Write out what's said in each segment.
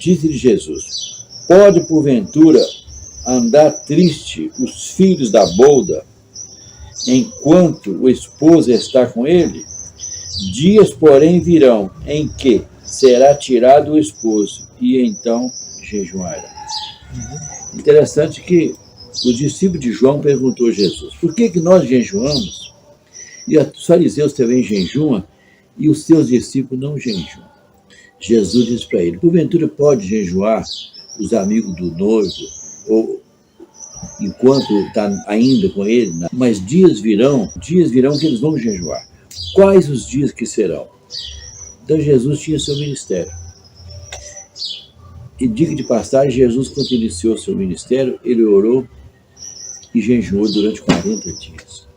Disse-lhe Jesus: pode porventura andar triste os filhos da bolda, enquanto o esposo está com ele? Dias, porém, virão em que será tirado o esposo, e então jejuará. Interessante que o discípulo de João perguntou a Jesus: por que nós jejuamos e os fariseus também jejuam e os seus discípulos não jejuam? Jesus disse para ele: porventura pode jejuar os amigos do noivo, ou enquanto está ainda com ele? Mas dias virão que eles vão jejuar. Quais os dias que serão? Então Jesus tinha seu ministério. E diga de passagem, Jesus, quando iniciou seu ministério, ele orou e jejuou durante 40 dias.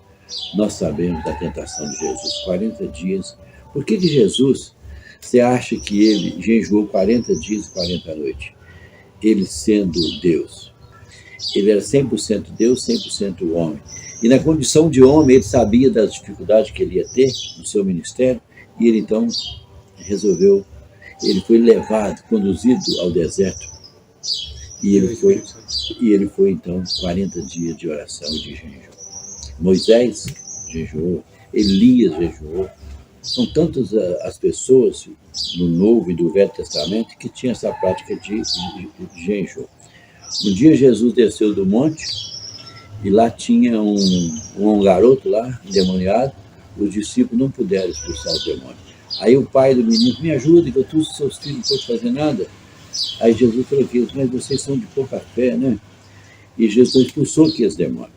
Nós sabemos da tentação de Jesus, 40 dias. Por que Jesus, você acha que ele jejuou 40 dias e 40 noites? Ele sendo Deus. Ele era 100% Deus, 100% homem. E na condição de homem, ele sabia das dificuldades que ele ia ter no seu ministério, e ele então resolveu, ele foi levado, conduzido ao deserto, e ele foi então 40 dias de oração e de jejum. Moisés jejuou, Elias jejuou. São tantas as pessoas do Novo e do Velho Testamento que tinham essa prática de jejum. Um dia Jesus desceu do monte e lá tinha um garoto lá, endemoniado. Os discípulos não puderam expulsar o demônio. Aí o pai do menino: me ajuda, que eu trouxe seus filhos, não pode fazer nada. Aí Jesus falou: mas vocês são de pouca fé, né? E Jesus expulsou aqueles demônios.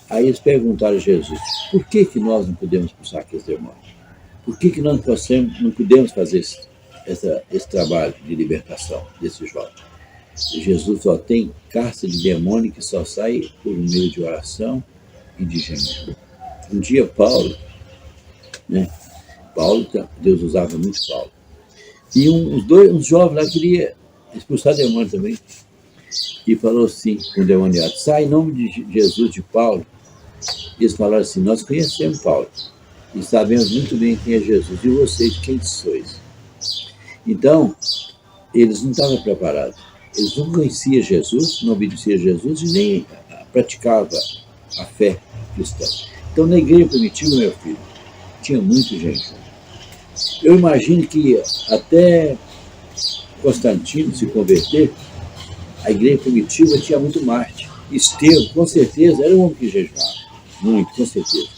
Aí eles perguntaram a Jesus: por que nós não podemos expulsar aqueles demônios? Por que nós não podemos fazer esse trabalho de libertação desse jovem? E Jesus só tem cárcere de demônio que só sai por meio de oração e de jejum. Um dia Paulo, Deus usava muito Paulo, e uns jovens lá queriam expulsar demônio também, e falou assim com o demoniado: sai em nome de Jesus de Paulo. Eles falaram assim: nós conhecemos Paulo e sabemos muito bem quem é Jesus, e vocês quem sois? Então eles não estavam preparados, eles não conheciam Jesus, não obedeciam a Jesus e nem praticavam a fé cristã. Então na igreja primitiva, meu filho, tinha muito jejum. Eu imagino que até Constantino se converter, a igreja primitiva tinha muito mártir. Estevão, com certeza, era um homem que jejuava, muito, com certeza.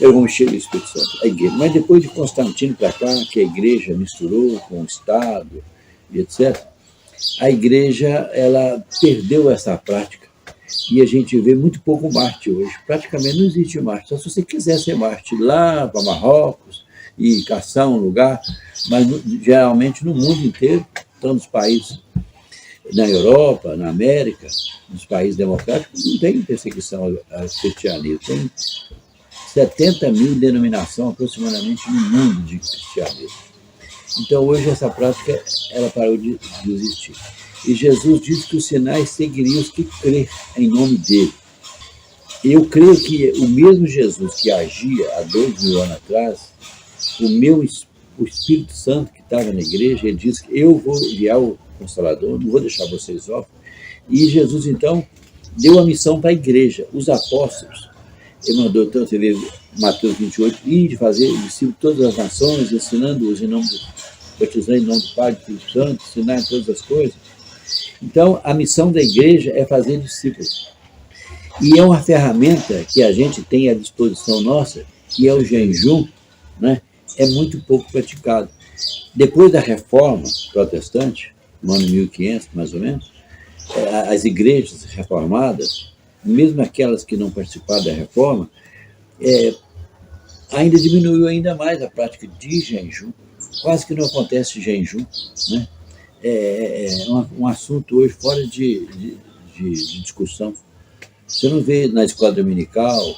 Era um homem cheio do Espírito Santo, a igreja. Mas depois de Constantino para cá, que a igreja misturou com o Estado e etc., a igreja ela perdeu essa prática. E a gente vê muito pouco mártir hoje. Praticamente não existe mártir. Só se você quiser ser mártir lá para Marrocos e caçar um lugar, mas geralmente no mundo inteiro, então nos países, na Europa, na América, nos países democráticos, não tem perseguição ao cristianismo. Tem 70 mil denominações aproximadamente no mundo de cristianismo. Então hoje essa prática ela parou de existir. E Jesus disse que os sinais seguiriam os que crêem em nome dele. Eu creio que o mesmo Jesus que agia há 2000 anos atrás, o Espírito Santo que estava na igreja, ele disse que eu vou enviar o Consolador, não vou deixar vocês órfãos. E Jesus, então, deu a missão para a igreja, os apóstolos. Ele mandou, então, você vê Mateus 28, ir de fazer discípulos de todas as nações, ensinando-os batizando em nome do Pai, do Espírito Santo, ensinar todas as coisas. Então, a missão da igreja é fazer discípulos. E é uma ferramenta que a gente tem à disposição nossa, que é o jejum, né? É muito pouco praticado. Depois da reforma protestante, no ano 1500, mais ou menos, as igrejas reformadas, mesmo aquelas que não participaram da reforma, ainda diminuiu ainda mais a prática de jejum. Quase que não acontece jejum, né? É um assunto hoje fora de discussão. Você não vê na escola dominical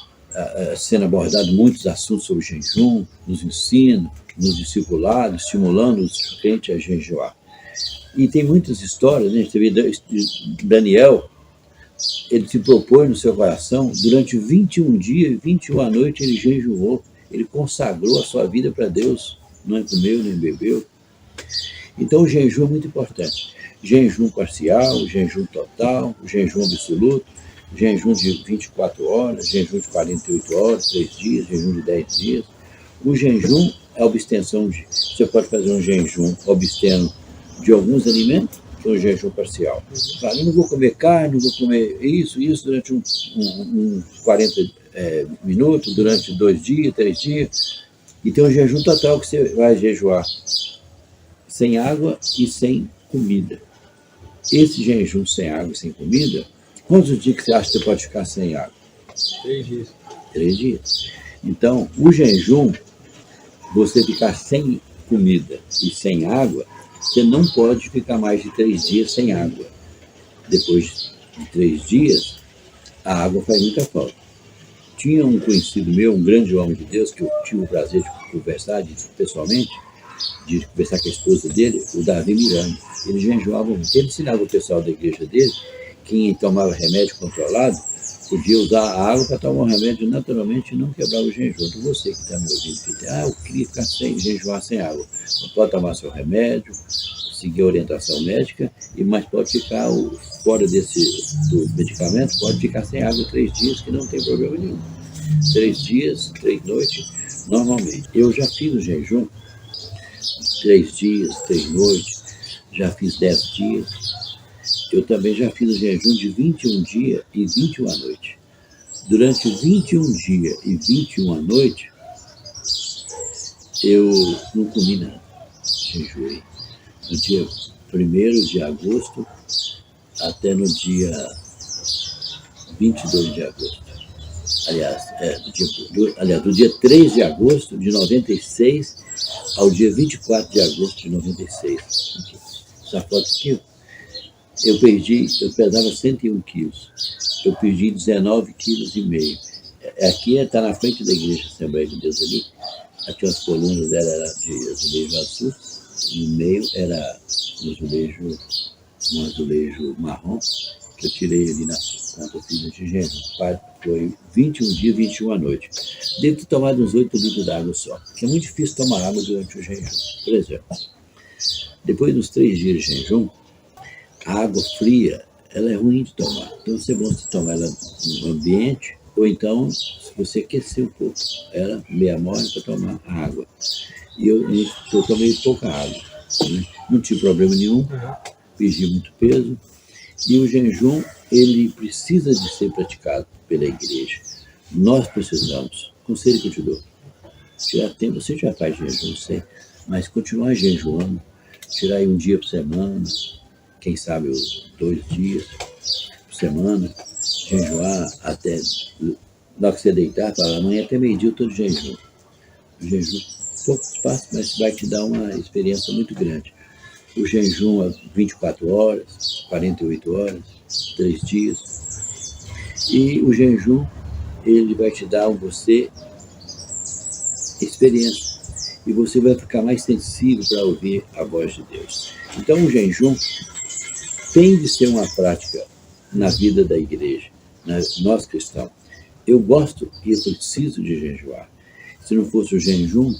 sendo abordado muitos assuntos sobre jejum, nos ensinos, nos discipulados, estimulando os crentes a jejuar. E tem muitas histórias, né? Você vê Daniel, ele se propôs no seu coração, durante 21 dias, 21 noites, ele jejuou, ele consagrou a sua vida para Deus, não comeu nem bebeu. Então o jejum é muito importante. Jejum parcial, jejum total, jejum absoluto, jejum de 24 horas, jejum de 48 horas, 3 dias, jejum de 10 dias. O jejum é a abstenção de... Você pode fazer um jejum abstendo de alguns alimentos, que é um jejum parcial. Claro, eu não vou comer carne, não vou comer isso durante uns 40 minutos, durante 2 dias, 3 dias. E tem um jejum total que você vai jejuar sem água e sem comida. Esse jejum sem água e sem comida, quantos dias que você acha que você pode ficar sem água? 3 dias. 3 dias. Então, o jejum, você ficar sem comida e sem água, você não pode ficar mais de 3 dias sem água. Depois de 3 dias, a água faz muita falta. Tinha um conhecido meu, um grande homem de Deus, que eu tive o prazer de conversar pessoalmente, de conversar com a esposa dele, o Davi Miranda. Ele jejuava muito. Ele ensinava o pessoal da igreja dele, quem tomava remédio controlado, podia usar a água para tomar um remédio naturalmente e não quebrar o jejum. Então você que está me ouvindo, que eu queria ficar sem jejuar sem água. Não pode tomar seu remédio, seguir a orientação médica, mas pode ficar fora do medicamento, pode ficar sem água 3 dias, que não tem problema nenhum. 3 dias, 3 noites, normalmente. Eu já fiz o jejum 3 dias, 3 noites, já fiz 10 dias. Eu também já fiz o jejum de 21 dias e 21 à noite. Durante 21 dias e 21 à noite, eu não comi nada, jejuei. No dia 1º de agosto até no dia 22 de agosto. Do dia 3 de agosto de 96 ao dia 24 de agosto de 96. Essa foto aqui, eu pesava 101 quilos. Eu perdi 19,5 quilos. Aqui está na frente da igreja Assembleia de Deus ali. Aqui as colunas dela eram de azulejo azul. No meio era um azulejo marrom, que eu tirei ali na conta filha de jejum. Foi 21 dias, 21 à noite. Devo ter tomado uns 8 litros d'água só, porque é muito difícil tomar água durante o jejum. Por exemplo, depois dos 3 dias de jejum, a água fria, ela é ruim de tomar. Então, é bom você tomar ela no ambiente, ou então, se você aquecer um pouco ela, meia morna, para tomar a água. E eu tomei pouca água, né? Não tive problema nenhum, perdi muito peso. E o jejum, ele precisa de ser praticado pela igreja. Nós precisamos, conselho que eu te dou, tirar tempo, você já faz jejum, sei, mas continuar jejuando, tirar aí um dia por semana, quem sabe 2 dias por semana, jejuar até, na hora que você deitar, falar, amanhã até meio-dia eu estou de jejum. O jejum, pouco espaço, mas vai te dar uma experiência muito grande. O jejum é 24 horas, 48 horas, 3 dias. E o jejum, ele vai te dar você experiência. E você vai ficar mais sensível para ouvir a voz de Deus. Então o jejum tem de ser uma prática na vida da igreja, nós cristãos. Eu gosto e eu preciso de jejuar. Se não fosse o jejum,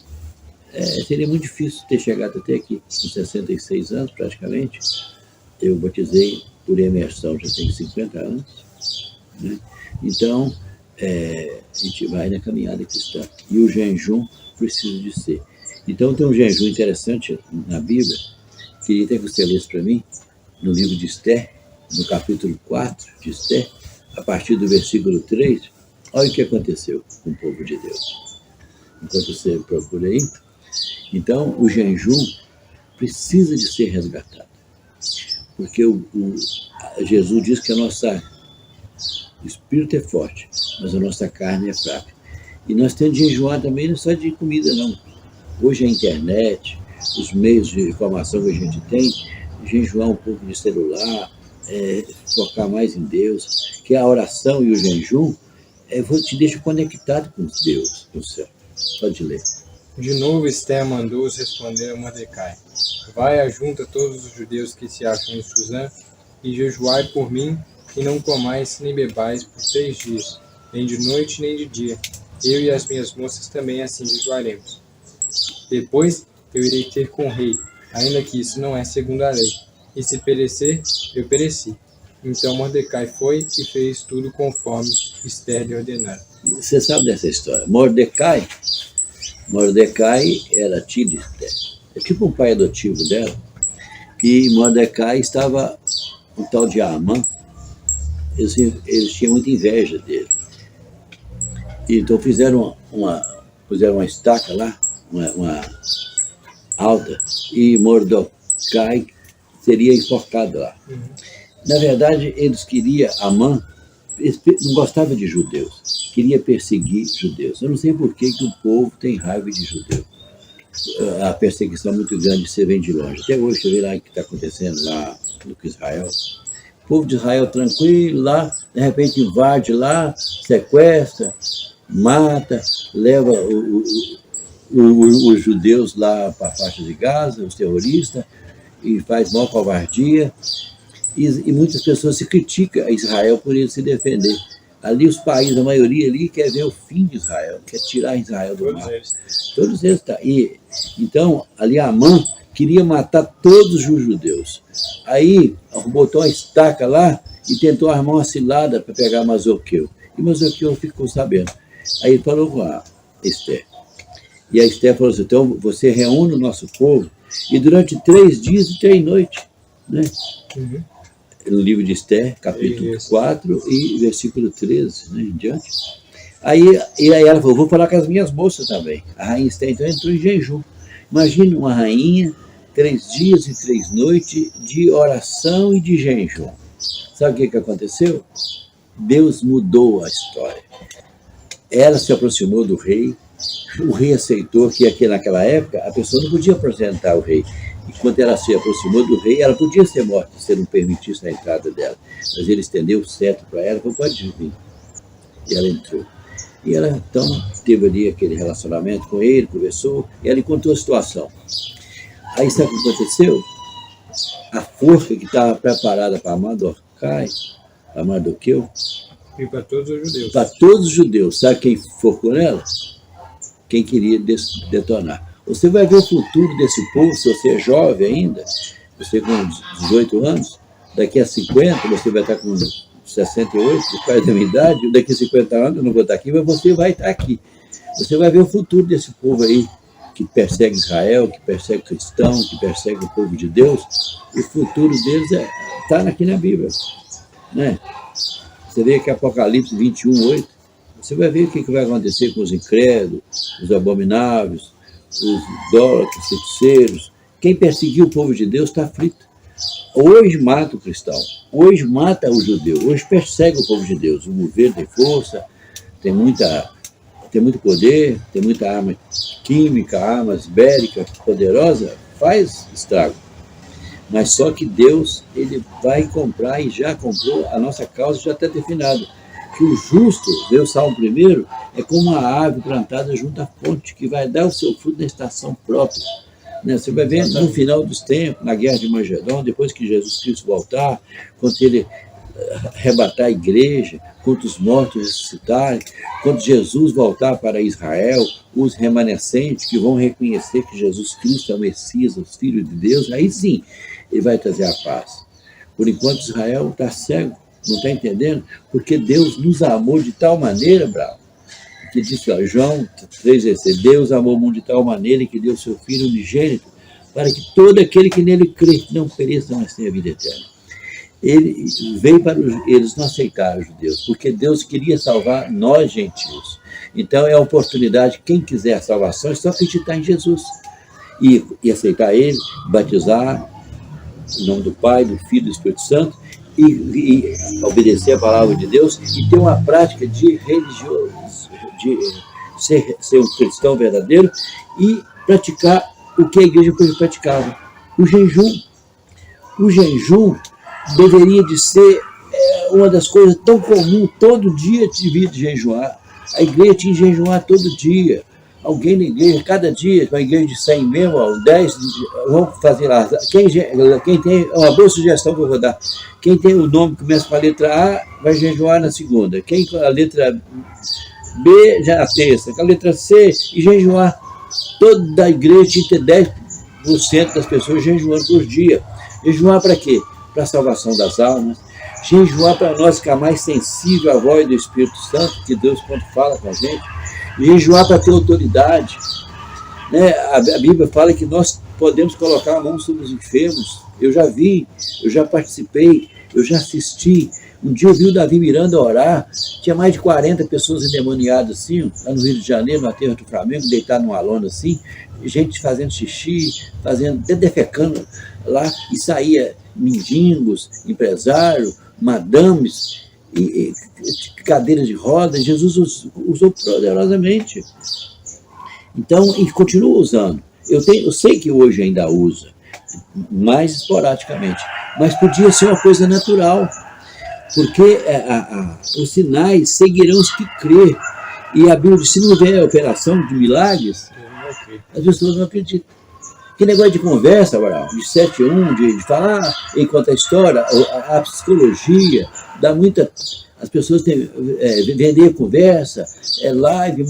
seria muito difícil ter chegado até aqui, com 66 anos praticamente. Eu batizei por imersão, já tenho 50 anos. Né? Então, a gente vai na caminhada cristã. E o jejum precisa de ser. Então, tem um jejum interessante na Bíblia, queria até que você lesse para mim, no livro de Esther, no capítulo 4 de Esther, a partir do versículo 3, olha o que aconteceu com o povo de Deus. Enquanto você procura aí, então o jejum precisa de ser resgatado. Porque Jesus diz que o espírito é forte, mas a nossa carne é fraca. E nós temos de jejuar também, não só de comida, não. Hoje a internet, os meios de informação que a gente tem, jejuar um pouco de celular, focar mais em Deus, que a oração e o jejum te deixam conectado com Deus, com o céu. Pode ler. De novo Esther mandou-os responder a Mordecai: vai ajunta todos os judeus que se acham em Suzã, e jejuai por mim, e não comais nem bebais por 3 dias, nem de noite nem de dia. Eu e as minhas moças também assim jejuaremos. Depois eu irei ter com o rei, ainda que isso não é segundo a lei. E se perecer, eu pereci. Então Mordecai foi e fez tudo conforme Esther lhe ordenara. Você sabe dessa história. Mordecai era tio de Esther. É tipo um pai adotivo dela. E Mordecai estava, um tal de Amã, eles tinham muita inveja dele. Então fizeram uma estaca lá, uma alta, e Mordecai seria enforcado lá. Na verdade, eles queriam, Amã não gostava de judeus, queria perseguir judeus. Eu não sei por que o povo tem raiva de judeu. A perseguição é muito grande, você vem de longe. Até hoje, você vê lá o que está acontecendo lá no Israel. O povo de Israel tranquilo lá, de repente invade lá, sequestra, mata, leva os judeus lá para a faixa de Gaza, os terroristas, e faz maior covardia. E muitas pessoas se criticam a Israel por ele se defender. Ali os países, a maioria ali quer ver o fim de Israel, quer tirar Israel do mar. Todos eles estão. Então, ali Amã queria matar todos os judeus. Aí botou uma estaca lá e tentou armar uma cilada para pegar Mardoqueu. E Mardoqueu ficou sabendo. Aí ele falou com a Esther. E a Esther falou assim, então você reúne o nosso povo e durante 3 dias e 3 noites, né? No livro de Esther, capítulo 4 e versículo 13, né, em diante. Aí ela falou, vou falar com as minhas moças também. A rainha Esther então entrou em jejum. Imagina uma rainha, 3 dias e 3 noites de oração e de jejum. Sabe o que aconteceu? Deus mudou a história. Ela se aproximou do rei, o rei aceitou que aqui naquela época a pessoa não podia apresentar o rei. E quando ela se aproximou do rei, ela podia ser morta se ele não permitisse a entrada dela. Mas ele estendeu o cetro para ela e falou, pode vir. E ela entrou. E ela, então, teve ali aquele relacionamento com ele, conversou, e ela contou a situação. Aí, sabe o que aconteceu? A forca que estava preparada para Mardoqueu, e para todos os judeus. Para todos os judeus. Sabe quem forcou nela? Quem queria detonar. Você vai ver o futuro desse povo, se você é jovem ainda, você com 18 anos, daqui a 50, você vai estar com 68, quase da minha idade, daqui a 50 anos eu não vou estar aqui, mas você vai estar aqui. Você vai ver o futuro desse povo aí, que persegue Israel, que persegue cristão, que persegue o povo de Deus. O futuro deles está aqui na Bíblia, né? Você vê que Apocalipse 21, 8, você vai ver o que vai acontecer com os incrédulos, os abomináveis, os idólatras, feiticeiros. Quem perseguiu o povo de Deus está aflito. Hoje mata o cristão, hoje mata o judeu, hoje persegue o povo de Deus. O governo tem força, tem muito poder, tem muita arma química, armas bélicas poderosa, faz estrago. Mas só que Deus, ele vai comprar e já comprou, a nossa causa já está definida. Que o justo, vê o Salmo 1, é como uma árvore plantada junto à fonte, que vai dar o seu fruto na estação própria. Né? Você vai ver no final dos tempos, na guerra de Magedon, depois que Jesus Cristo voltar, quando ele arrebatar a igreja, quando os mortos ressuscitarem, quando Jesus voltar para Israel, os remanescentes que vão reconhecer que Jesus Cristo é o Messias, o Filho de Deus, aí sim, ele vai trazer a paz. Por enquanto Israel está cego, não está entendendo, porque Deus nos amou de tal maneira, Bravo, que disse, ó, João 3,16, Deus amou o mundo de tal maneira que deu seu Filho unigênito, para que todo aquele que nele crê não pereça, mas tenha vida eterna. Ele veio para eles não aceitaram os judeus, porque Deus queria salvar nós, gentios. Então é a oportunidade, quem quiser a salvação, é só acreditar em Jesus. E aceitar ele, batizar, em nome do Pai, do Filho e do Espírito Santo, e obedecer a palavra de Deus, e ter uma prática de religioso, de ser um cristão verdadeiro, e praticar o que a igreja praticava, o jejum. O jejum deveria de ser uma das coisas tão comuns, todo dia devia de jejuar. A igreja tinha que jejuar todo dia. Alguém na igreja, cada dia, uma igreja de 100 mesmo, 10, vamos fazer lá. Quem tem, uma boa sugestão que eu vou dar, quem tem o nome que começa com a letra A, vai jejuar na segunda. Quem com a letra B, já na terça. Com a letra C, e jejuar. Toda a igreja tinha que ter 90% das pessoas jejuando por dia. Jejuar para quê? Para a salvação das almas. Jejuar para nós ficar mais sensível à voz do Espírito Santo, que Deus quando fala com a gente. Jejuar para ter autoridade. Né? A Bíblia fala que nós podemos colocar a mão sobre os enfermos. Eu já vi, eu já participei, eu já assisti. Um dia eu vi o Davi Miranda orar, tinha mais de 40 pessoas endemoniadas assim, lá no Rio de Janeiro, no aterro do Flamengo, deitado numa lona assim, gente fazendo xixi, defecando lá, e saía mendigos, empresário, madames, e cadeiras de rodas. Jesus usou poderosamente. Então, e continua usando. Eu sei que hoje ainda usa, mais esporadicamente, mas podia ser uma coisa natural, porque os sinais seguirão os que crê. E a Bíblia diz, se não houver operação de milagres, as pessoas não acreditam. Que negócio de conversa, Abraão, de 7 a 1, de falar enquanto a história, a psicologia, dá muita... As pessoas vender conversa, live,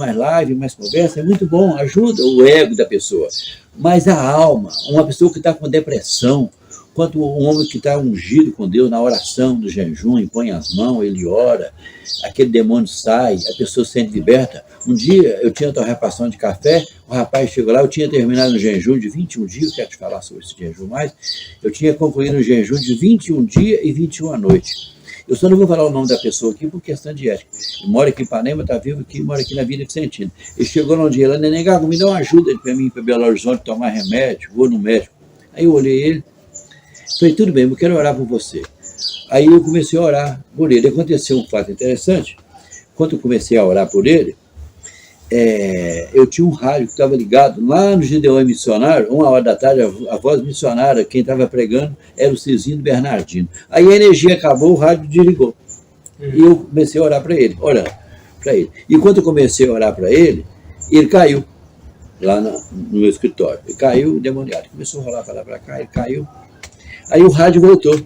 mais conversa, é muito bom, ajuda o ego da pessoa. Mas a alma, uma pessoa que está com depressão, quanto um homem que está ungido com Deus na oração, no jejum, impõe as mãos, ele ora, aquele demônio sai, a pessoa se sente liberta. Um dia eu tinha uma repassão de café, o rapaz chegou lá, eu tinha terminado um jejum de 21 dias, eu quero te falar sobre esse jejum mais, eu tinha concluído um jejum de 21 dias e 21 à noite. Eu só não vou falar o nome da pessoa aqui por questão de ética. Ele mora aqui em Ipanema, está vivo aqui, mora aqui na Vila Vicentino. Ele chegou num dia lá, Neném Gago, me dá uma ajuda para mim, para Belo Horizonte, tomar remédio, vou no médico. Aí eu olhei ele, falei, tudo bem, eu quero orar por você. Aí eu comecei a orar por ele. Aconteceu um fato interessante. Quando eu comecei a orar por ele, eu tinha um rádio que estava ligado lá no Gideão Missionário, 1h da tarde, a voz missionária, quem estava pregando era o Cizinho Bernardino. Aí a energia acabou, o rádio desligou. E eu comecei a orar para ele, orando para ele. E quando eu comecei a orar para ele caiu lá no meu escritório. Ele caiu demoniado. Começou a rolar para lá para cá, ele caiu. Aí o rádio voltou.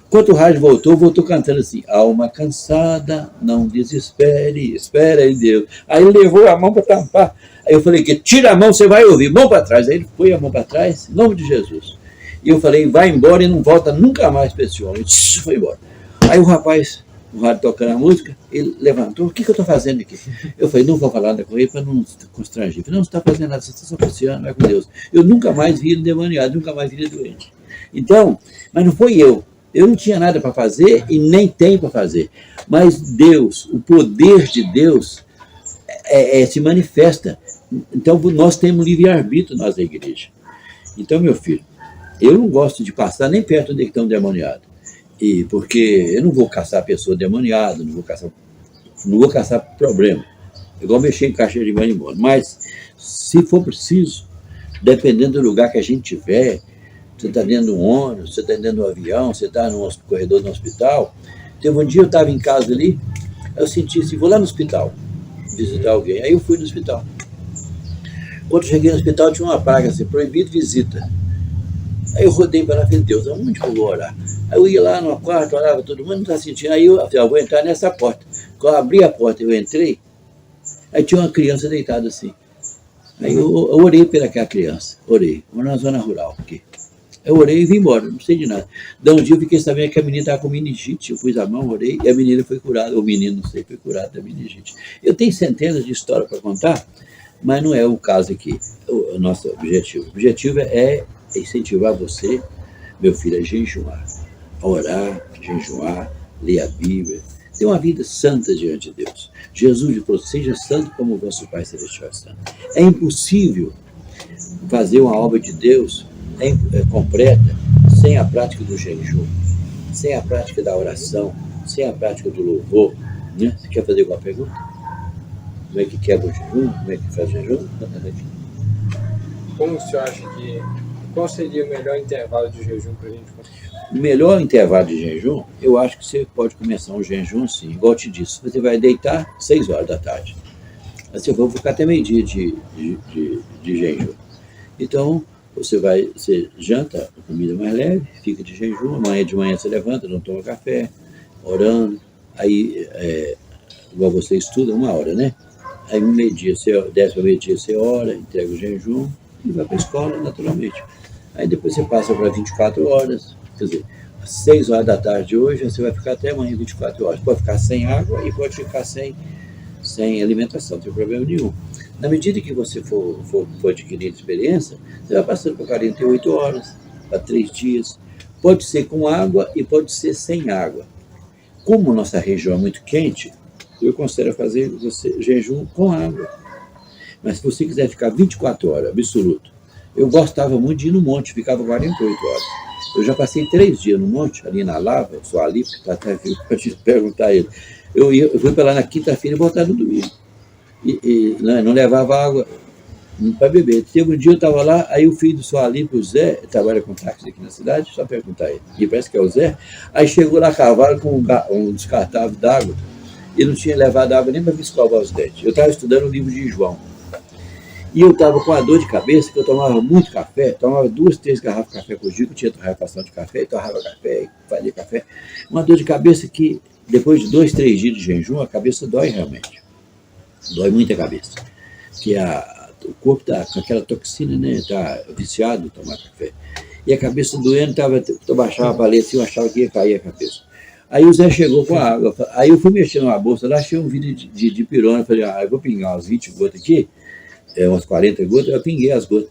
Quando o rádio voltou cantando assim, alma cansada, não desespere, espera em Deus. Aí ele levou a mão para tampar. Aí eu falei, tira a mão, você vai ouvir, mão para trás. Aí ele põe a mão para trás, em nome de Jesus. E eu falei, vai embora e não volta nunca mais para esse homem. Ele foi embora. Aí o rapaz, o rádio tocando a música, ele levantou, o que eu estou fazendo aqui? Eu falei, não vou falar nada com ele para não constranger. Eu falei, não, você está fazendo nada, você está só passeando, vai com Deus. Eu nunca mais vi ele demoniado, nunca mais vi ele doente. Então, mas não foi eu. Eu não tinha nada para fazer e nem tenho para fazer. Mas Deus, o poder de Deus se manifesta. Então, nós temos livre-arbítrio, nós da igreja. Então, meu filho, eu não gosto de passar nem perto de estão demoniados. Porque eu não vou caçar pessoa demoniada, não vou caçar problema. É igual mexer em caixa de marimbondo. Mas, se for preciso, dependendo do lugar que a gente tiver, você está dentro de um ônibus, você está dentro de um avião, você está no corredor do hospital. Teve um dia eu estava em casa ali, eu senti assim, vou lá no hospital visitar alguém. Aí eu fui no hospital. Quando eu cheguei no hospital tinha uma placa assim, proibido visita. Aí eu rodei para lá e falei, Deus, aonde eu vou orar? Aí eu ia lá no quarto, orava, todo mundo não está sentindo. Aí eu falei, vou entrar nessa porta. Quando eu abri a porta, eu entrei, aí tinha uma criança deitada assim. Aí eu orei pelaquela criança, uma na zona rural aqui. Eu orei e vim embora, não sei de nada. Daí um dia eu fiquei sabendo que a menina estava com meningite, eu pus a mão, orei, e a menina foi curada, ou o menino, não sei, foi curado da meningite. Eu tenho centenas de histórias para contar, mas não é o caso aqui, o nosso objetivo. O objetivo é incentivar você, meu filho, a jejuar, a orar, jejuar, ler a Bíblia, ter uma vida santa diante de Deus. Jesus falou, seja santo como o vosso Pai Celestial é santo. É impossível fazer uma obra de Deus completa sem a prática do jejum, sem a prática da oração, sem a prática do louvor. Né? Você quer fazer alguma pergunta? Como é que quebra o jejum? Como é que faz o jejum? Como o senhor acha que... Qual seria o melhor intervalo de jejum para a gente conseguir? O melhor intervalo de jejum, eu acho que você pode começar um jejum assim, igual eu te disse, você vai deitar 6 horas da tarde. Assim, eu vou ficar até meio-dia de jejum. Então, você janta a comida mais leve, fica de jejum, amanhã de manhã você levanta, não toma café, orando, aí, igual você estuda, 1 hora, né? Aí meio-dia, você desce para meio-dia, você ora, entrega o jejum e vai para a escola naturalmente. Aí depois você passa para 24 horas, quer dizer, às 6 horas da tarde hoje, você vai ficar até amanhã 24 horas. Pode ficar sem água e pode ficar sem alimentação, não tem problema nenhum. Na medida que você for adquirindo experiência, você vai passando para 48 horas, para 3 dias. Pode ser com água e pode ser sem água. Como nossa região é muito quente, eu considero fazer jejum com água. Mas se você quiser ficar 24 horas, absoluto. Eu gostava muito de ir no monte, ficava 48 horas. Eu já passei 3 dias no monte, ali na Lava, sou ali, até para te perguntar a ele. Eu fui para lá na quinta-feira e voltava no domingo. Não levava água para beber. Teve um dia eu estava lá, aí o filho do Soalipe, o Zé, trabalha com táxi aqui na cidade, só perguntar a ele. E parece que é o Zé. Aí chegou lá a cavalo com um descartável d'água e não tinha levado água nem para me escovar os dentes. Eu estava estudando o livro de João. E eu estava com uma dor de cabeça, que eu tomava muito café, tomava 2, 3 garrafas de café por dia, que eu tinha torrefação de café, torrava café, fazia café. Uma dor de cabeça que, depois de 2, 3 dias de jejum, a cabeça dói realmente. Dói muito a cabeça. Porque o corpo está com aquela toxina, né? Está viciado em tomar café. E a cabeça doendo, eu baixava para ler assim, eu achava que ia cair a cabeça. Aí o Zé chegou com a água. Aí eu fui mexer numa bolsa lá, achei um vidro de pirona. Falei, eu vou pingar umas 20 gotas aqui, umas 40 gotas, eu pinguei as gotas.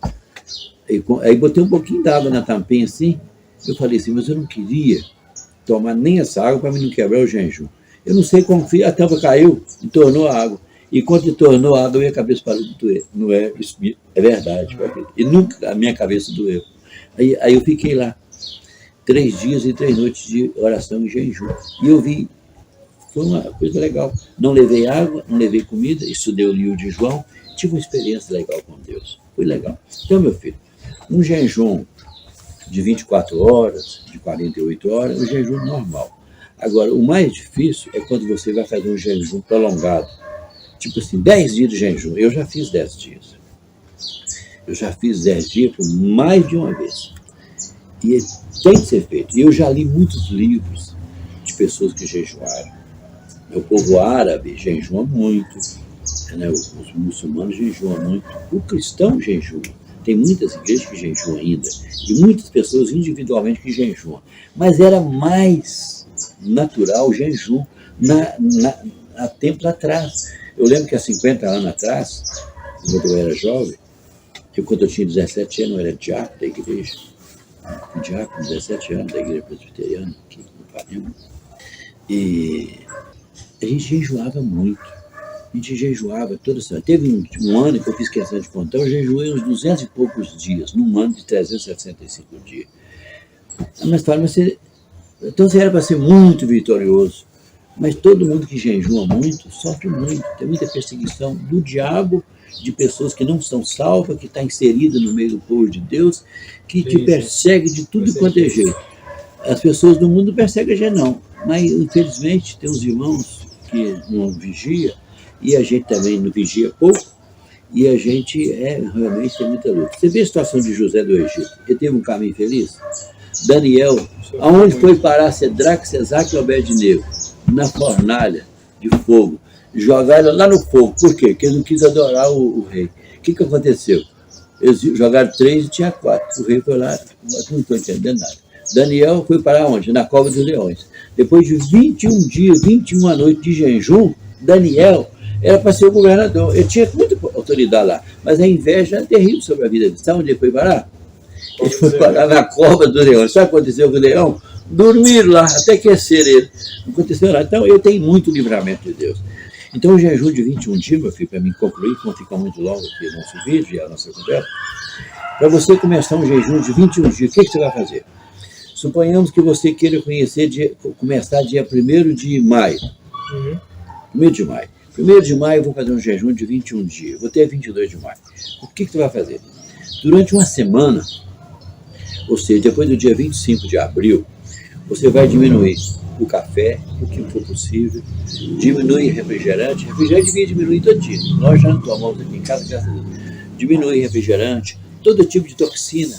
Aí botei um pouquinho d'água na tampinha assim, eu falei assim, mas eu não queria tomar nem essa água para mim não quebrar o jejum. Eu não sei como a tampa caiu, entornou a água. E quando entornou a água, minha cabeça parou de doer. Não é, isso é verdade. E nunca a minha cabeça doeu. Aí eu fiquei lá 3 dias e 3 noites de oração e jejum. E eu vi, foi uma coisa legal. Não levei água, não levei comida, estudei o livro de João, tive uma experiência legal com Deus. Foi legal. Então, meu filho, um jejum de 24 horas, de 48 horas, é um jejum normal. Agora, o mais difícil é quando você vai fazer um jejum prolongado. Tipo assim, 10 dias de jejum. Eu já fiz 10 dias. Eu já fiz 10 dias por mais de uma vez. E tem que ser feito. E eu já li muitos livros de pessoas que jejuaram. O povo árabe jejua muito. Né? Os muçulmanos jejuam muito. O cristão jejua. Tem muitas igrejas que jejuam ainda. E muitas pessoas individualmente que jejuam. Mas era mais natural o jejum há tempo atrás. Eu lembro que há 50 anos atrás, quando eu era jovem, quando eu tinha 17 anos, eu era diácono da igreja. Diácono, 17 anos, da igreja presbiteriana, aqui no Panema. E a gente jejuava muito. A gente jejuava toda semana. Teve um ano que eu fiz questão de contar, eu jejuei uns 200 e poucos dias, num ano de 365 dias. Mas fala, então você era para ser muito vitorioso. Mas todo mundo que jejua muito, sofre muito. Tem muita perseguição do diabo, de pessoas que não são salvas, que está inserida no meio do povo de Deus, que te persegue de tudo quanto é jeito. As pessoas do mundo não perseguem a gente, não. Mas, infelizmente, tem uns irmãos que não vigiam, e a gente também não vigia pouco, e a gente realmente tem muita luta. Você vê a situação de José do Egito? Ele teve um caminho feliz? Daniel, aonde foi parar Cedraque, Cesaque e Abednego? Na fornalha de fogo. Jogaram lá no fogo. Por quê? Porque ele não quis adorar o rei. O que aconteceu? Eles jogaram 3 e tinha 4. O rei foi lá, não estou entendendo nada. Daniel foi para onde? Na cova dos leões. Depois de 21 dias, 21 noites de jejum, Daniel era para ser o governador. Ele tinha muita autoridade lá, mas a inveja é terrível sobre a vida dele. Sabe onde ele foi parar? Ele foi parar na cova do leão. Sabe o que aconteceu com o leão? Dormiram lá, até aquecer ele. Não aconteceu nada. Então, eu tenho muito livramento de Deus. Então, o jejum de 21 dias, meu filho, para mim concluir, que não fica muito longo aqui o nosso vídeo e a nossa conversa, para você começar um jejum de 21 dias, o que você vai fazer? Suponhamos que você queira começar dia 1º de maio. 1º de maio. 1º de maio eu vou fazer um jejum de 21 dias. Vou ter 22 de maio. O que você vai fazer? Durante uma semana, ou seja, depois do dia 25 de abril, você vai diminuir o café, o que for possível, diminui refrigerante devia diminuir todo dia. Nós já não tomamos aqui em casa, graças a Deus. Diminui refrigerante, todo tipo de toxina,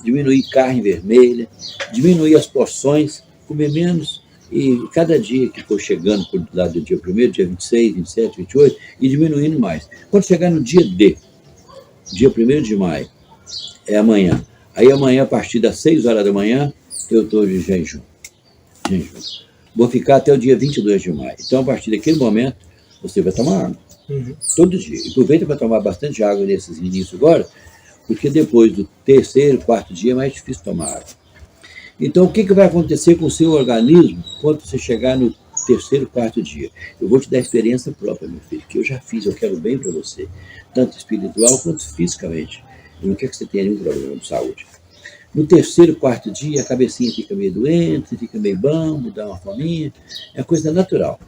diminuir carne vermelha, diminuir as porções, comer menos, e cada dia que for chegando por lado do dia 1º, dia 26, 27, 28, e diminuindo mais. Quando chegar no dia D, dia 1º de maio, é amanhã, Aí amanhã, a partir das 6 horas da manhã, eu estou de jejum. Vou ficar até o dia 22 de maio. Então, a partir daquele momento, você vai tomar água. Todo dia. E aproveita para tomar bastante água nesses inícios agora, porque depois do terceiro, quarto dia é mais difícil tomar água. Então, o que vai acontecer com o seu organismo quando você chegar no terceiro, quarto dia? Eu vou te dar experiência própria, meu filho, que eu já fiz, eu quero bem para você, tanto espiritual quanto fisicamente. Eu não quero que você tenha nenhum problema de saúde. No terceiro, quarto dia, a cabecinha fica meio doente, fica meio bambo, dá uma fominha, é coisa natural.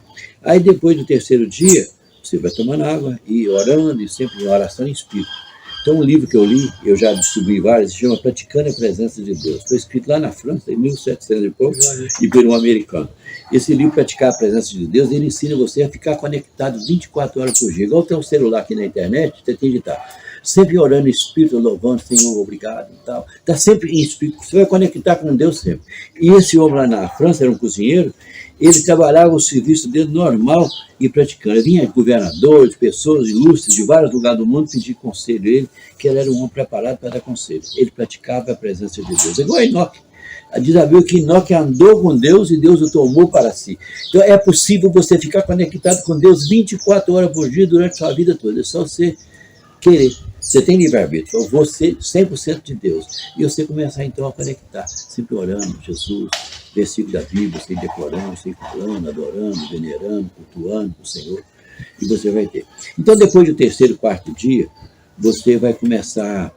Aí, depois do terceiro dia, você vai tomando água e orando, e sempre em oração em espírito. Então, um livro que eu li, eu já distribuí vários, se chama Praticando a Presença de Deus. Foi escrito lá na França, em 1700 e pouco, e por um americano. Esse livro, Praticar a Presença de Deus, ele ensina você a ficar conectado 24 horas por dia. Igual tem um celular aqui na internet, você tem que estar sempre orando em espírito, louvando, Senhor, obrigado e tal. Está sempre em espírito, você vai conectar com Deus sempre. E esse homem lá na França, era um cozinheiro, ele trabalhava o serviço dele normal e praticando. Vinha governadores, pessoas ilustres de vários lugares do mundo pedir conselho a ele, que ele era um homem preparado para dar conselho. Ele praticava a presença de Deus. É igual a Enoque. Diz a Bíblia que Enoque andou com Deus e Deus o tomou para si. Então é possível você ficar conectado com Deus 24 horas por dia durante a sua vida toda. É só você querer. Você tem livre-arbítrio, você 100% de Deus. E você começar então a conectar, sempre orando, Jesus, versículo da Bíblia, você decorando, você falando, adorando, venerando, cultuando o Senhor, e você vai ter. Então, depois do terceiro, quarto dia, você vai começar,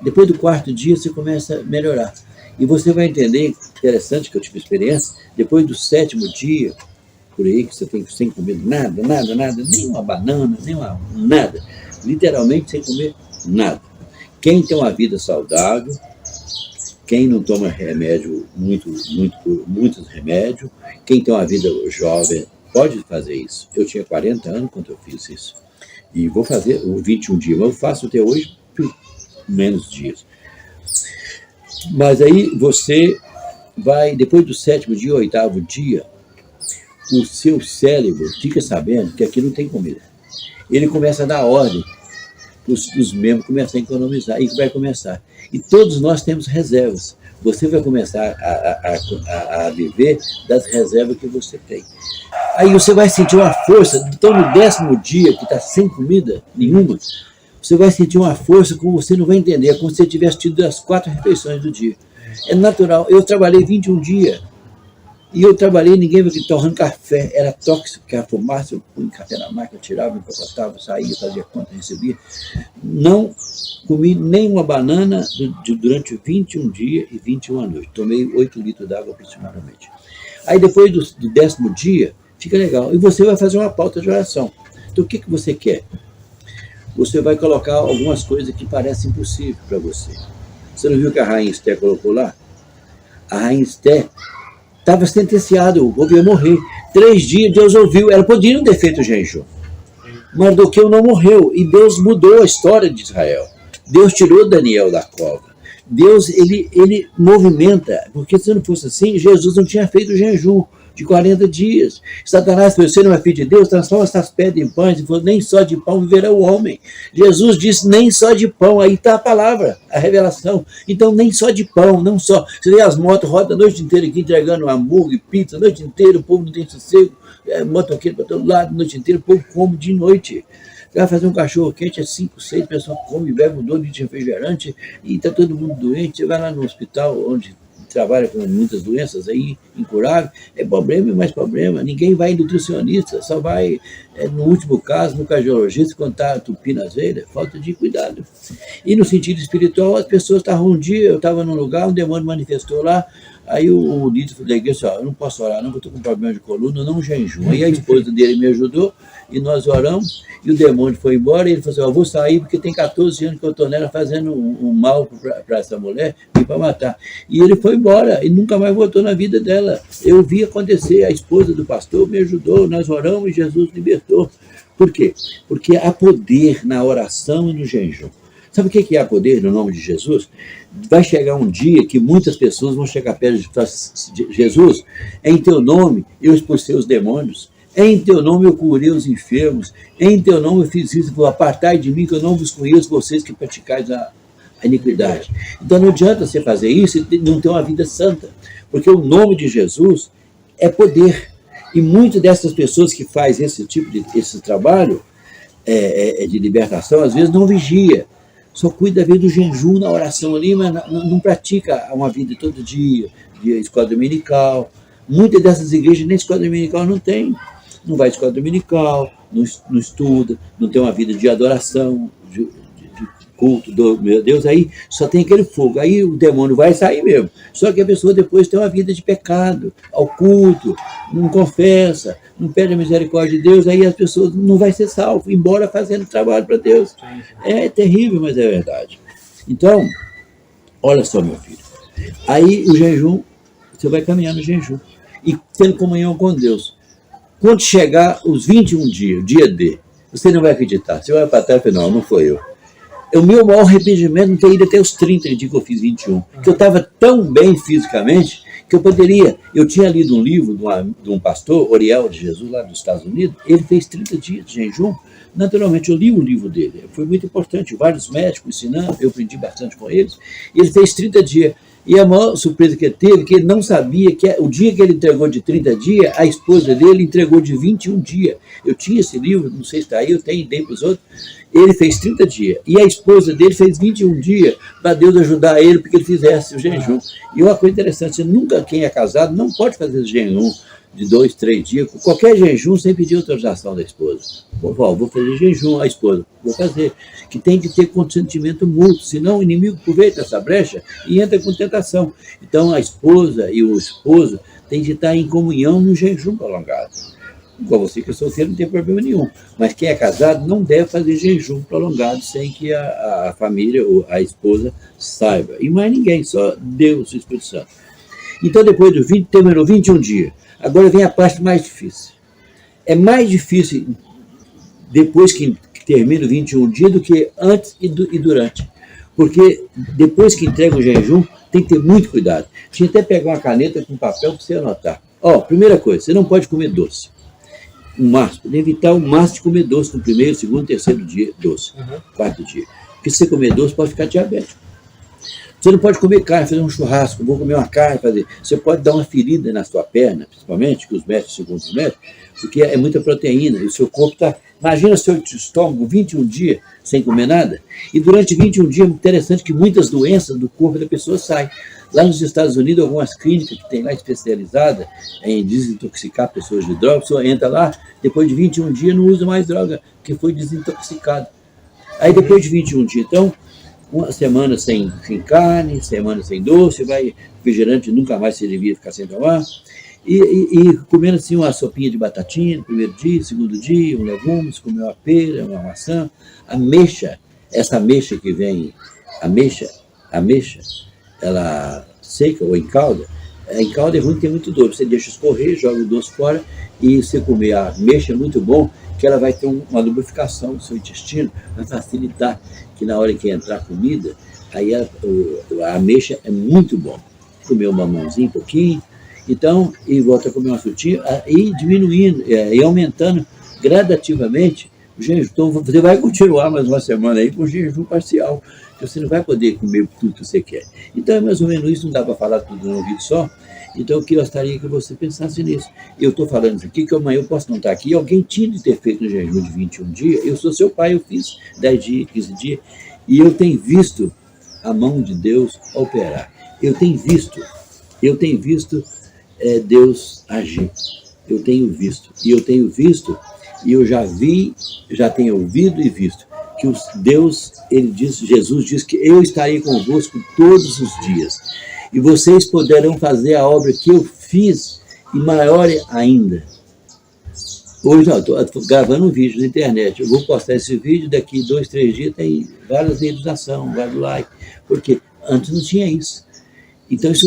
depois do quarto dia, você começa a melhorar. E você vai entender, interessante que eu tive experiência, depois do sétimo dia, por aí, que você tem sem comer nada, nem uma banana, nada. Literalmente sem comer nada. Quem tem uma vida saudável, quem não toma remédio, muitos remédios, quem tem uma vida jovem, pode fazer isso. Eu tinha 40 anos quando eu fiz isso. E vou fazer 21 dias, mas eu faço até hoje por menos dias. Mas aí você vai, depois do sétimo dia, oitavo dia, o seu cérebro fica sabendo que aqui não tem comida. Ele começa a dar ordem, os membros começam a economizar, e vai começar. E todos nós temos reservas. Você vai começar a viver das reservas que você tem. Aí você vai sentir uma força, então no 10º dia, que está sem comida nenhuma, você vai sentir uma força como você não vai entender, como se você tivesse tido as 4 refeições do dia. É natural. Eu trabalhei 21 dias, e eu trabalhei, ninguém viu que torrando café, era tóxico, porque a fumaça, eu punha café na máquina, tirava, empacotava, saía, fazia conta, recebia. Não comi nem uma banana durante 21 dias e 21 noites. Tomei 8 litros d'água aproximadamente. Aí depois do 10º dia, fica legal. E você vai fazer uma pauta de oração. Então o que você quer? Você vai colocar algumas coisas que parecem impossíveis para você. Você não viu que a Rainha Esther colocou lá? A Rainha Esther estava sentenciado, o povo ia morrer. 3 dias Deus ouviu, ela podia não ter feito jejum. Mardoqueu não morreu, e Deus mudou a história de Israel. Deus tirou Daniel da cova. Deus, ele movimenta, porque se não fosse assim, Jesus não tinha feito jejum de 40 dias. Satanás, você não é filho de Deus, transforma essas pedras em pães, e falou, nem só de pão viverá o homem. Jesus disse, nem só de pão, aí está a palavra, a revelação. Então, nem só de pão, não só. Você vê as motos, roda a noite inteira aqui, entregando hambúrguer, pizza, a noite inteira, o povo não tem sossego, motoqueiro para todo lado, a noite inteira, o povo come de noite. Você vai fazer um cachorro quente, 5, 6 pessoas comem, bebem 2 litros de refrigerante, e está todo mundo doente. Você vai lá no hospital, onde trabalha com muitas doenças aí, incuráveis, é problema e mais problema. Ninguém vai em nutricionista, só vai, no último caso, no cardiologista, quando está tupindo as veias, falta de cuidado. E no sentido espiritual, as pessoas estavam um dia, eu estava num lugar, um demônio manifestou lá, aí o líder da igreja disse, eu não posso orar não, porque eu estou com problema de coluna, não jejum. Aí a esposa dele me ajudou, e nós oramos, e o demônio foi embora, e ele falou assim, eu vou sair porque tem 14 anos que eu estou nela fazendo um mal para essa mulher e para matar. E ele foi embora, e nunca mais voltou na vida dela. Eu vi acontecer, a esposa do pastor me ajudou, nós oramos e Jesus libertou. Por quê? Porque há poder na oração e no jejum. Sabe o que é poder no nome de Jesus? Vai chegar um dia que muitas pessoas vão chegar perto de Jesus, em teu nome eu expulsei os demônios, em teu nome eu curei os enfermos, em teu nome eu fiz isso, apartai de mim que eu não vos conheço, vocês que praticais a iniquidade. Então não adianta você fazer isso e não ter uma vida santa, porque o nome de Jesus é poder. E muitas dessas pessoas que fazem esse trabalho de libertação, às vezes não vigia, só cuida da vida do jejum na oração ali, mas não pratica uma vida todo dia, de escola dominical. Muitas dessas igrejas nem escola dominical não tem. Não vai à escola dominical, não estuda, não tem uma vida de adoração, de culto do meu Deus, aí só tem aquele fogo, aí o demônio vai sair mesmo. Só que a pessoa depois tem uma vida de pecado, ao culto, não confessa, não pede a misericórdia de Deus, aí as pessoas não vai ser salvo, embora fazendo trabalho para Deus. É terrível, mas é verdade. Então, olha só, meu filho, aí o jejum, você vai caminhar no jejum e tendo comunhão com Deus. Quando chegar os 21 dias, o dia D, você não vai acreditar, você vai para trás e fala, não foi eu. O meu maior arrependimento não ter ido até os 30 dias que eu fiz 21, porque eu estava tão bem fisicamente que eu tinha lido um livro de um pastor, Oriel de Jesus, lá dos Estados Unidos, ele fez 30 dias de jejum. Naturalmente, eu li o livro dele, foi muito importante, vários médicos ensinando, eu aprendi bastante com eles, e ele fez 30 dias. E a maior surpresa que ele teve, que ele não sabia que o dia que ele entregou de 30 dias, a esposa dele entregou de 21 dias. Eu tinha esse livro, não sei se está aí, eu tenho, dei para os outros. Ele fez 30 dias, e a esposa dele fez 21 dias, para Deus ajudar ele, porque ele fizesse o jejum. E uma coisa interessante, quem é casado, não pode fazer jejum de 2, 3 dias, qualquer jejum sem pedir autorização da esposa. Vou fazer jejum, a esposa, vou fazer. Que tem que ter consentimento mútuo, senão o inimigo aproveita essa brecha e entra com tentação. Então a esposa e o esposo têm de estar em comunhão no jejum prolongado. Igual você que é solteiro não tem problema nenhum, mas quem é casado não deve fazer jejum prolongado sem que a família ou a esposa saiba. E mais ninguém, só Deus, o Espírito Santo. Então depois do 20, terminou 21 dias. Agora vem a parte mais difícil. É mais difícil depois que termina o 21 dias do que antes e durante. Porque depois que entrega o jejum, tem que ter muito cuidado. Tinha até pegar uma caneta com papel para você anotar. Primeira coisa, você não pode comer doce. Evitar o máximo de comer doce no primeiro, segundo, terceiro dia, doce. Quarto dia. Porque se você comer doce, pode ficar diabético. Você não pode comer carne, fazer um churrasco, vou comer uma carne, fazer. Você pode dar uma ferida na sua perna, principalmente, que os médicos, segundo os médicos, porque é muita proteína, e o seu corpo está... Imagina seu estômago 21 dias sem comer nada, e durante 21 dias é interessante que muitas doenças do corpo da pessoa saem. Lá nos Estados Unidos, algumas clínicas que tem lá especializadas em desintoxicar pessoas de droga, a pessoa entra lá, depois de 21 dias não usa mais droga, porque foi desintoxicado. Aí depois de 21 dias, então, uma semana sem carne, semana sem doce, refrigerante nunca mais você devia ficar sem tomar, e comendo assim uma sopinha de batatinha no primeiro dia, segundo dia, um legumes, comer uma pera, uma maçã, ameixa, essa ameixa que vem, ameixa, ela seca ou em calda é ruim, tem muito doce, você deixa escorrer, joga o doce fora, e você comer a ameixa é muito bom, que ela vai ter uma lubrificação do seu intestino, vai facilitar que na hora que entrar a comida, aí a ameixa é muito bom. Comer um mamãozinho, um pouquinho, então, e volta a comer uma frutinha, e diminuindo, e aumentando gradativamente o jejum. Então, você vai continuar mais uma semana aí com o jejum parcial, você não vai poder comer tudo que você quer. Então, é mais ou menos isso, não dá para falar tudo num vídeo só. Então, eu gostaria que você pensasse nisso. Eu estou falando isso aqui, que amanhã eu posso não estar aqui, alguém tinha de ter feito um jejum de 21 dias, eu sou seu pai, eu fiz 10 dias, 15 dias, e eu tenho visto a mão de Deus operar. Eu tenho visto Deus agir. Eu tenho visto, e eu já vi, já tenho ouvido e visto, que Deus, Jesus diz que eu estarei convosco todos os dias. E vocês poderão fazer a obra que eu fiz e maior ainda. Hoje, estou gravando um vídeo na internet. Eu vou postar esse vídeo, daqui 2, 3 dias tem várias visualizações, vários likes. Porque antes não tinha isso. Então, as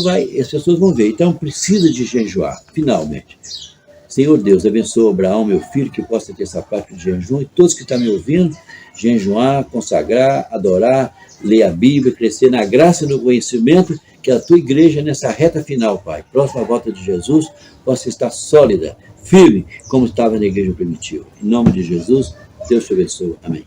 pessoas vão ver. Então, precisa de jejuar, finalmente. Senhor Deus, abençoa Abraão, meu filho, que possa ter essa prática de jejum, e todos que estão me ouvindo, jejuar, consagrar, adorar, ler a Bíblia, crescer na graça e no conhecimento, que a tua igreja, nessa reta final, Pai, próxima volta de Jesus, possa estar sólida, firme, como estava na igreja primitiva. Em nome de Jesus, Deus te abençoe. Amém.